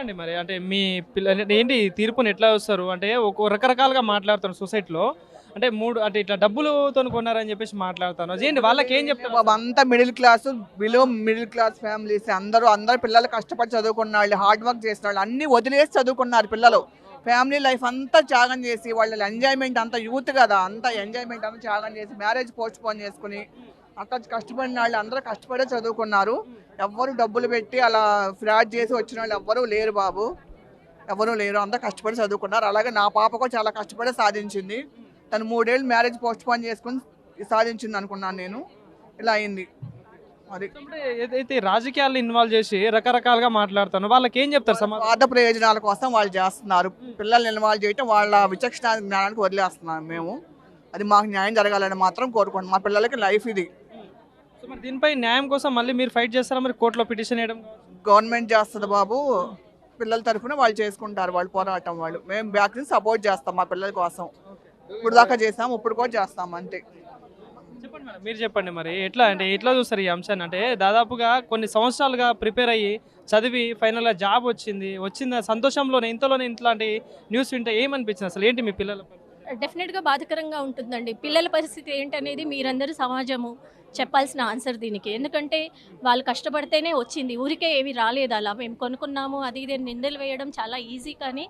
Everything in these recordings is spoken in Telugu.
చెప్పండి మరి అంటే మీ పిల్లలు ఏంటి తీర్పుని ఎట్లా చూస్తారు? అంటే ఒక రకరకాలుగా మాట్లాడుతారు సొసైటీలో. అంటే 3 అంటే ఇట్లా డబ్బులతోని కొన్నారని చెప్పేసి మాట్లాడుతాను. అదేంటి వాళ్ళకేం చెప్తారు బాబు అసలు? అంతా middle class, below middle class families అందరూ పిల్లలు కష్టపడి చదువుకున్న వాళ్ళు, హార్డ్ వర్క్ చేసిన వాళ్ళు అన్ని వదిలేసి చదువుకున్నారు పిల్లలు. ఫ్యామిలీ లైఫ్ అంతా త్యాగం చేసి వాళ్ళ ఎంజాయ్మెంట్ అంతా యూత్ కదా, అంతా ఎంజాయ్మెంట్ అంతా త్యాగం చేసి మ్యారేజ్ పోస్ట్ పోన్ చేసుకుని అంత కష్టపడిన వాళ్ళు అందరూ కష్టపడే చదువుకున్నారు. ఎవ్వరు డబ్బులు పెట్టి అలా ఫ్రాడ్ చేసి వచ్చిన వాళ్ళు ఎవ్వరూ లేరు బాబు, ఎవరూ లేరు. అంతా కష్టపడి చదువుకున్నారు. అలాగే నా పాప కూడా చాలా కష్టపడి సాధించింది. తను 3 ఏళ్ళు మ్యారేజ్ పోస్ట్ పోన్ చేసుకుని సాధించింది అనుకున్నాను నేను. ఇలా అయింది అది. అంటే ఏదైతే రాజకీయాల్లో ఇన్వాల్వ్ చేసి రకరకాలుగా మాట్లాడుతాను వాళ్ళకేం చెప్తారు సమాధానం? స్వార్థ ప్రయోజనాల కోసం వాళ్ళు చేస్తున్నారు. పిల్లల్ని ఇన్వాల్వ్ చేయటం వాళ్ళ విచక్షణ జ్ఞానానికి వదిలేస్తున్నాం మేము. అది మాకు న్యాయం జరగాలని మాత్రం కోరుకుంటున్నాం. మా పిల్లలకి లైఫ్ ఇది. సో మరి దీనిపై న్యాయం కోసం మళ్ళీ మీరు ఫైట్ చేస్తారా? మరి కోర్టులో పిటిషన్ వేయడం? గవర్నమెంట్ చేస్తుంది బాబు, పిల్లల తరఫున వాళ్ళు చేసుకుంటారు, వాళ్ళు పోరాటం. వాళ్ళు మేము బ్యాక్ నుంచి సపోర్ట్ చేస్తాం మా పిల్లల కోసం. ఇప్పుడు దాకా చేస్తాం, ఇప్పుడు కూడా చేస్తాం అంతే. చెప్పండి మేడం, మీరు చెప్పండి మరి ఎట్లా అంటే ఎట్లా చూస్తారు ఈ అంశాన్ని? అంటే దాదాపుగా కొన్ని సంవత్సరాలుగా ప్రిపేర్ అయ్యి చదివి ఫైనల్గా జాబ్ వచ్చింది సంతోషంలోనే ఇంతలోనే ఇట్లాంటి న్యూస్ వింటే ఏమనిపించింది? అసలు ఏంటి మీ పిల్లల పరిస్థితి? డెఫినెట్గా బాధాకరంగా ఉంటుందండి. పిల్లల పరిస్థితి ఏంటనేది మీరందరూ సమాజము చెప్పాల్సిన ఆన్సర్ దీనికి. ఎందుకంటే వాళ్ళు కష్టపడితేనే వచ్చింది, ఊరికే ఏవి రాలేదు. అలా మేము కొనుక్కున్నాము అది ఇది అని నిందలు వేయడం చాలా ఈజీ, కానీ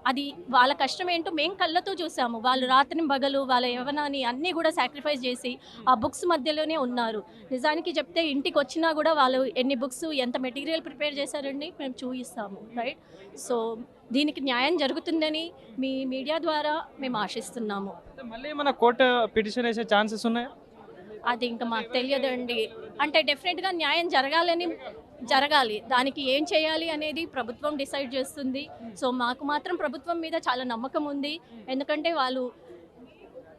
అది వాళ్ళ కష్టం ఏంటో మేము కళ్ళతో చూసాము. వాళ్ళు రాత్రి పగలు వాళ్ళ యవ్వనాన్ని అన్నీ కూడా సాక్రిఫైస్ చేసి ఆ బుక్స్ మధ్యలోనే ఉన్నారు. నిజానికి చెప్తే ఇంటికి వచ్చినా కూడా వాళ్ళు ఎన్ని బుక్స్ ఎంత మెటీరియల్ ప్రిపేర్ చేశారండి మేము చూపిస్తాము, రైట్? సో దీనికి న్యాయం జరుగుతుందని మీ మీడియా ద్వారా మేము ఆశిస్తున్నాము. అంటే మళ్ళీ మన కోర్టు పిటిషన్ వేసే ఛాన్సెస్ ఉన్నాయా? అది ఇంకా మాకు తెలియదండి. అంటే డెఫినెట్గా న్యాయం జరగాలి. దానికి ఏం చేయాలి అనేది ప్రభుత్వం డిసైడ్ చేస్తుంది. సో మాకు మాత్రం ప్రభుత్వం మీద చాలా నమ్మకం ఉంది. ఎందుకంటే వాళ్ళు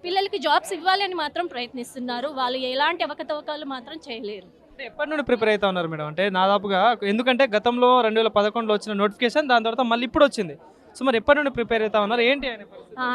పిల్లలకి జాబ్స్ ఇవ్వాలి అని మాత్రం ప్రయత్నిస్తున్నారు. వాళ్ళు ఎలాంటి అవకతవకాలు మాత్రం చేయలేరు. అంటే ఎప్పటి నుండి ప్రిపేర్ అవుతా ఉన్నారు మేడం? అంటే దాదాపుగా ఎందుకంటే గతంలో 2011లో వచ్చిన నోటిఫికేషన్, దాని తర్వాత మళ్ళీ ఇప్పుడు వచ్చింది. సో మరి ఎప్పటి నుండి ప్రిపేర్ అవుతా ఉన్నారు ఏంటి ఆయన?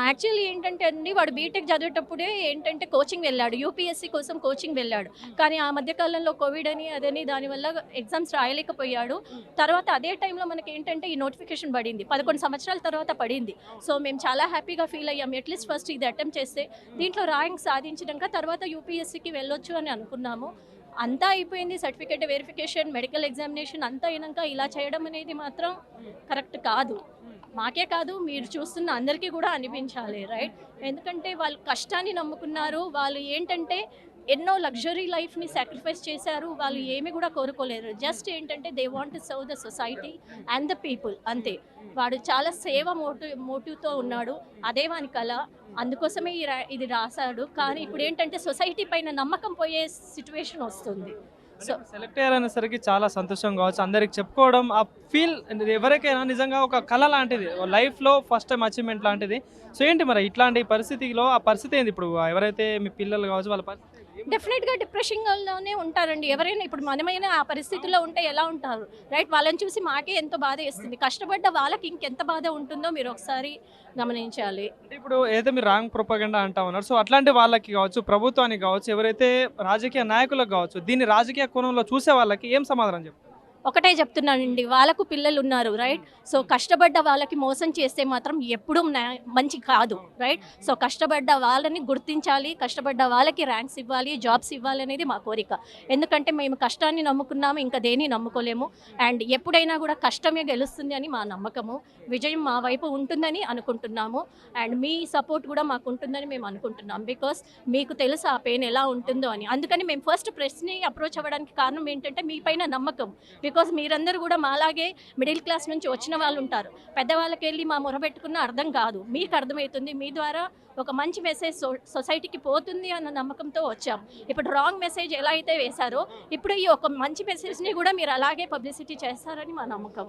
యాక్చువల్లీ ఏంటంటే అండి, వాడు బీటెక్ చదివేటప్పుడే ఏంటంటే కోచింగ్ వెళ్ళాడు, యూపీఎస్సీ కోసం కోచింగ్ వెళ్ళాడు. కానీ ఆ మధ్యకాలంలో కోవిడ్ అని అదని దానివల్ల ఎగ్జామ్స్ రాయలేకపోయాడు. తర్వాత అదే టైంలో మనకి ఏంటంటే ఈ నోటిఫికేషన్ పడింది, 11 సంవత్సరాల తర్వాత పడింది. సో మేము చాలా హ్యాపీగా ఫీల్ అయ్యాం. అట్లీస్ట్ ఫస్ట్ ఇది అటెంప్ట్ చేస్తే దీంట్లో ర్యాంక్ సాధించినాక తర్వాత యూపీఎస్సీకి వెళ్ళొచ్చు అని అనుకున్నాము. అంతా అయిపోయింది, సర్టిఫికేట్ వెరిఫికేషన్, మెడికల్ ఎగ్జామినేషన్ అంతా అయినాక ఇలా చేయడం అనేది మాత్రం కరెక్ట్ కాదు. మాకే కాదు, మీరు చూస్తున్న అందరికీ కూడా అనిపించాలి, రైట్? ఎందుకంటే వాళ్ళు కష్టాన్ని నమ్ముకున్నారు. వాళ్ళు ఏంటంటే ఎన్నో లగ్జరీ లైఫ్ని సాక్రిఫైస్ చేశారు. వాళ్ళు ఏమి కూడా కోరుకోలేరు. జస్ట్ ఏంటంటే they want to serve the society and the people, అంతే. వాడు చాలా సేవ మోటివ్తో ఉన్నాడు, అదే వాని కళ. అందుకోసమే ఇది రాశాడు. కానీ ఇప్పుడు ఏంటంటే సొసైటీ పైన నమ్మకం పోయే సిచ్యువేషన్ వస్తుంది. సో సెలెక్ట్ అయ్యారనేసరికి చాలా సంతోషం కావచ్చు, అందరికి చెప్పుకోవడం ఆ ఫీల్ ఎవరికైనా నిజంగా ఒక కళ లాంటిది, లైఫ్లో ఫస్ట్ టైం అచీవ్మెంట్ లాంటిది. సో ఏంటి మరి ఇట్లాంటి పరిస్థితిలో ఆ పరిస్థితి ఏంది ఇప్పుడు? ఎవరైతే మీ పిల్లలు కావచ్చు వాళ్ళ పరిస్థితి డెఫినెట్గా డిప్రెషన్లోనే ఉంటారండి. ఎవరైనా ఇప్పుడు మనమైనా ఆ పరిస్థితుల్లో ఉంటే ఎలా ఉంటారు, రైట్? వాళ్ళని చూసి మాకే ఎంతో బాధ వేస్తుంది. కష్టపడ్డ వాళ్ళకి ఇంకెంత బాధ ఉంటుందో మీరు ఒకసారి గమనించాలి. అంటే ఇప్పుడు ఏదైతే మీరు రాంగ్ ప్రొపగండా అంటా ఉన్నారు, సో అట్లాంటి వాళ్ళకి కావచ్చు, ప్రభుత్వానికి కావచ్చు, ఎవరైతే రాజకీయ నాయకులకు కావచ్చు, దీన్ని రాజకీయ కోణంలో చూసే వాళ్ళకి ఏం సమాధానం చెప్తారు? ఒకటే చెప్తున్నానండి, వాళ్ళకు పిల్లలు ఉన్నారు, రైట్? సో కష్టపడ్డ వాళ్ళకి మోసం చేస్తే మాత్రం ఎప్పుడూ మంచి కాదు, రైట్? సో కష్టపడ్డ వాళ్ళని గుర్తించాలి, కష్టపడ్డ వాళ్ళకి ర్యాంక్స్ ఇవ్వాలి, జాబ్స్ ఇవ్వాలి అనేది మా కోరిక. ఎందుకంటే మేము కష్టాన్ని నమ్ముకున్నాము, ఇంకా దేన్ని నమ్ముకోలేము. అండ్ ఎప్పుడైనా కూడా కష్టమే గెలుస్తుంది అని మా నమ్మకము. విజయం మా వైపు ఉంటుందని అనుకుంటున్నాము. అండ్ మీ సపోర్ట్ కూడా మాకు ఉంటుందని మేము అనుకుంటున్నాం. బికాస్ మీకు తెలుసు ఆ పెయిన్ ఎలా ఉంటుందో అని. అందుకని మేము ఫస్ట్ ప్రెస్ని అప్రోచ్ అవ్వడానికి కారణం ఏంటంటే మీ పైన నమ్మకం. బికాస్ మీరందరూ కూడా మాలాగే మిడిల్ క్లాస్ నుంచి వచ్చిన వాళ్ళు ఉంటారు. పెద్దవాళ్ళకి వెళ్ళి మా మొరబెట్టుకున్న అర్థం కాదు, మీకు అర్థమవుతుంది. మీ ద్వారా ఒక మంచి మెసేజ్ సొసైటీకి పోతుంది అన్న నమ్మకంతో వచ్చాం. ఇప్పుడు రాంగ్ మెసేజ్ ఎలా అయితే వేశారో ఇప్పుడు ఈ ఒక మంచి మెసేజ్ని కూడా మీరు అలాగే పబ్లిసిటీ చేస్తారని మా నమ్మకం.